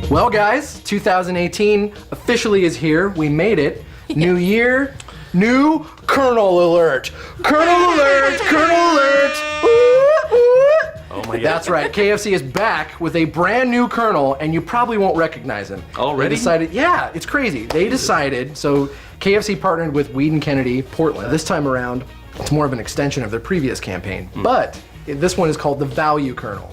Well, guys, 2018 officially is here. We made it. New year, new Colonel alert. Colonel alert, Colonel alert. Oh my God. That's right. KFC is back with a brand new Colonel, and you probably won't recognize him. Already? They decided, yeah, it's crazy. They decided, so KFC partnered with Weed & Kennedy, Portland. This time around, it's more of an extension of their previous campaign, but this one is called the Value Colonel.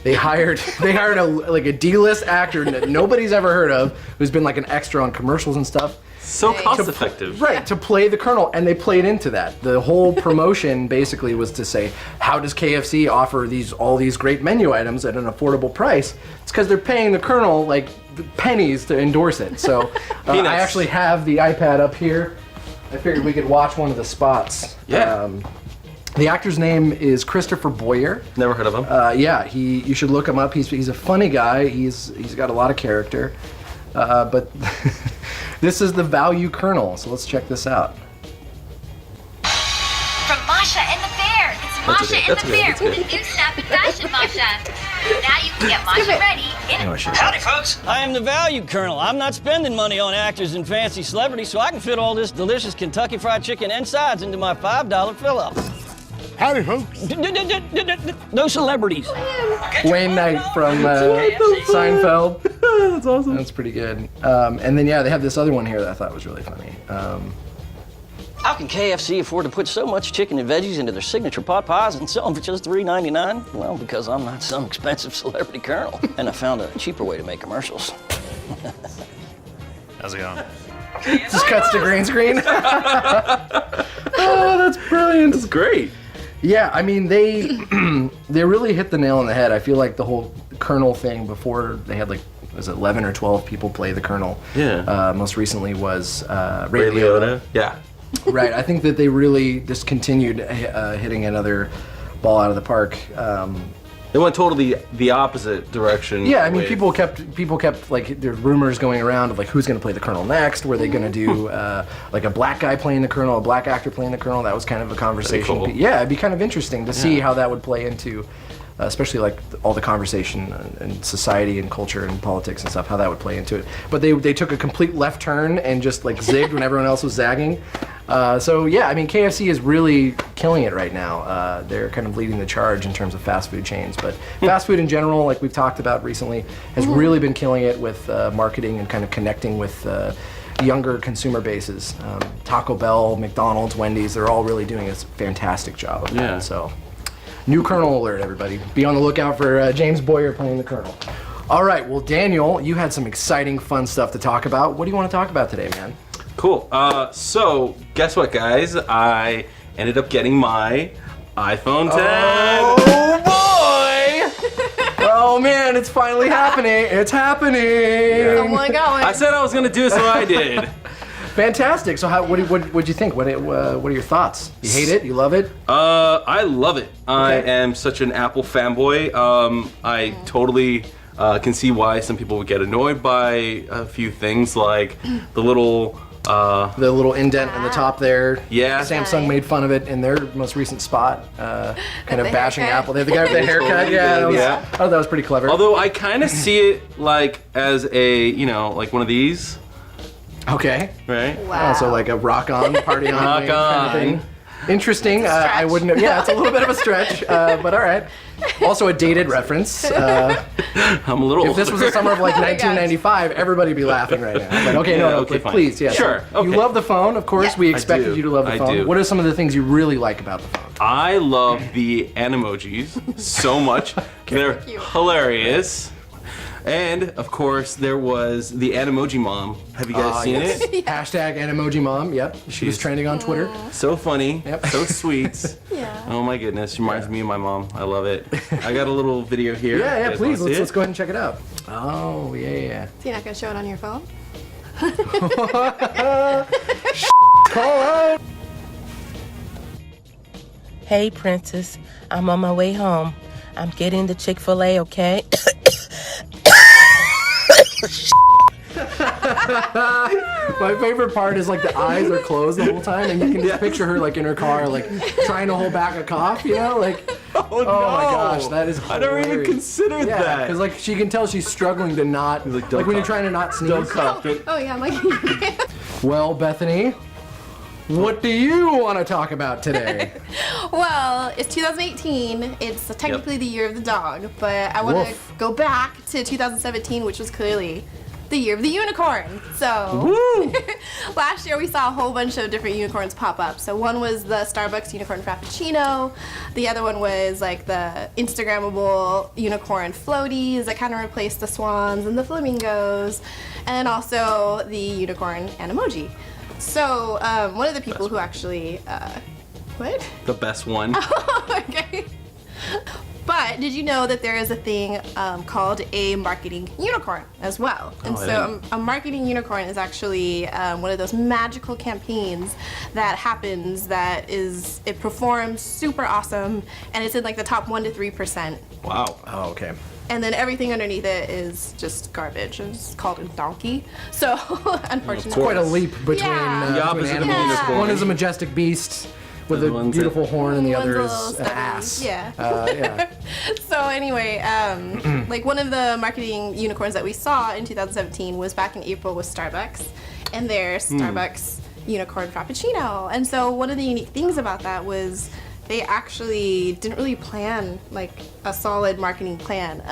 They hired a D-list actor that nobody's ever heard of, who's been like an extra on commercials and stuff. So cost effective. Right, to play the Colonel, and they played into that. The whole promotion basically was to say, how does KFC offer all these great menu items at an affordable price? It's because they're paying the Colonel like pennies to endorse it. So I actually have the iPad up here. I figured we could watch one of the spots. Yeah. The actor's name is Christopher Boyer. Never heard of him. Yeah, you should look him up. He's a funny guy. He's got a lot of character. But this is the Value Colonel, so let's check this out. From Masha and the Bear. It's Masha and the Bear with a new snap in fashion, Masha. Now you can get Masha ready in Howdy, folks. I am the Value Colonel. I'm not spending money on actors and fancy celebrities, so I can fit all this delicious Kentucky Fried Chicken and sides into my $5 fill-up. Howdy, folks. No celebrities. Wayne Knight from Seinfeld. That's awesome. That's pretty good. And then, yeah, they have this other one here that I thought was really funny. How can KFC afford to put so much chicken and veggies into their signature pot pies and sell them for just $3.99? Well, because I'm not some expensive celebrity colonel, and I found a cheaper way to make commercials. How's it going? Just cuts to green screen. Oh, that's brilliant. That's great. Yeah, I mean, they really hit the nail on the head. I feel like the whole Colonel thing before, they had was it 11 or 12 people play the Colonel? Yeah. Most recently was Ray Liotta. Yeah. Right, I think that they really just continued hitting another ball out of the park. They went totally the opposite direction. Yeah, I mean, people kept like, there's rumors going around of like who's going to play the Colonel next. Were they going to do like a black guy playing the Colonel, a black actor playing the Colonel? That was kind of a conversation. Cool. Yeah, it'd be kind of interesting to see how that would play into, especially like all the conversation in society and culture and politics and stuff, how that would play into it. But they took a complete left turn and just like zigged when everyone else was zagging. So yeah, I mean, KFC is really killing it right now. They're kind of leading the charge in terms of fast food chains, but fast food in general, like we've talked about recently, has really been killing it with marketing and kind of connecting with younger consumer bases. Taco Bell, McDonald's, Wendy's, they're all really doing a fantastic job of that. So, new Colonel alert, everybody. Be on the lookout for James Boyer playing the Colonel. All right, well, Daniel, you had some exciting, fun stuff to talk about. What do you want to talk about today, man? Cool. So, guess what, guys? I ended up getting my iPhone 10. Oh, boy! Oh, man, it's finally happening. It's happening. Oh, my God. I said I was going to do it, so I did. Fantastic. So, what'd you think? What are your thoughts? You hate it? You love it? I love it. I am such an Apple fanboy. I totally can see why some people would get annoyed by a few things, like the little indent in the top there. Yeah. Samsung made fun of it in their most recent spot, kind of bashing haircut. Apple. They have the guy with the haircut. Yeah, I thought that was pretty clever. Although I kind of see it like as a, like one of these, Okay. right? Wow. So like a rock on, party on, Rock kind of thing. on. Interesting. I wouldn't have. Yeah, it's a little bit of a stretch, but all right. Also a dated reference. I'm a little If this was the summer of like 1995, everybody'd be laughing right now. But okay, no, okay, but fine. please, yeah. Sure, So you okay. love the phone, of course. Yeah. We expected do. you to love the I phone. do. What are some of the things you really like about the phone? I love the animojis so much. They're Cute. hilarious. And of course, there was the Animoji Mom. Have you guys seen Yes. it? Hashtag Animoji Mom. Yep, she was She's- trending on Twitter. So funny, Yep. so sweet. Yeah. Oh my goodness, she reminds me of my mom. I love it. I got a little video here. Yeah, You yeah. guys Please, wanna see let's it? go ahead and check it out. Oh yeah. So you're not going to show it on your phone? Call out. Hey, Princess. I'm on my way home. I'm getting the Chick-fil-A, okay? My favorite part is like the eyes are closed the whole time, and you can just picture her like in her car, like trying to hold back a cough, like Oh no! Oh my gosh, that is I never even hilarious. considered Yeah, that. because like she can tell she's struggling to not Like, like, don't when you're cough. trying to not sneeze. Don't cough. Oh yeah, I'm like. Well, Bethenny, what do you want to talk about today? Well, it's 2018. It's technically the year of the dog, but I want to Woof. go back to 2017, which was clearly the year of the unicorn. So Woo! last year we saw a whole bunch of different unicorns pop up. So one was the Starbucks unicorn frappuccino. The other one was like the Instagrammable unicorn floaties that kind of replaced the swans and the flamingos, and also the unicorn emoji. So one of the people who actually what? The best one. Okay. But did you know that there is a thing called a marketing unicorn as well? And I so a marketing unicorn is actually one of those magical campaigns that happens that it performs super awesome, and it's in like the top 1 to 3%. Wow. Oh, okay. And then everything underneath it is just garbage. It's called a donkey. So unfortunately, Quite a leap between, Yeah. The between opposite of a animals. unicorn. One is a majestic beast with The a one's beautiful horn, and the One's other a is little an stubby. ass. Yeah. Yeah. So anyway, like one of the marketing unicorns that we saw in 2017 was back in April with Starbucks and their Starbucks unicorn frappuccino. And so one of the unique things about that was they actually didn't really plan like a solid marketing plan.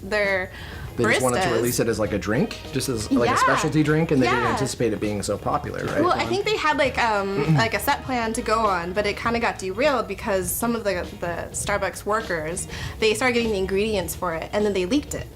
Their They just wanted to baristas- release it as like a drink, just as like Yeah. a specialty drink, and they didn't Yeah. anticipate it being so popular, right? Well, I think they had like a set plan to go on, but it kind of got derailed because some of the Starbucks workers, they started getting the ingredients for it and then they leaked it.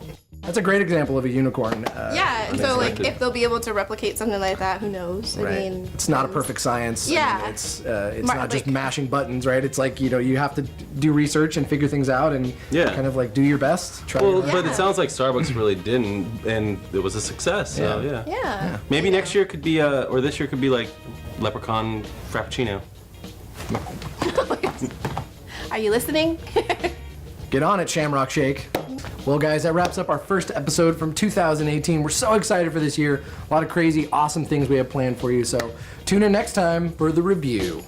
That's a great example of a unicorn. Yeah, and so like unexpected. if they'll be able to replicate something like that, who knows? I Right. mean, It's not a perfect science. I Yeah. mean, it's Mar- not just like- mashing buttons, right? It's like, you have to do research and figure things out and Yeah. kind of like do your best. Try Well, your best. but it sounds like Starbucks really didn't, and it was a success. So Yeah. yeah. Yeah. Maybe next year could be, or this year could be like Leprechaun Frappuccino. Are you listening? Get on it, Shamrock Shake. Well, guys, that wraps up our first episode from 2018. We're so excited for this year. A lot of crazy, awesome things we have planned for you. So tune in next time for the review.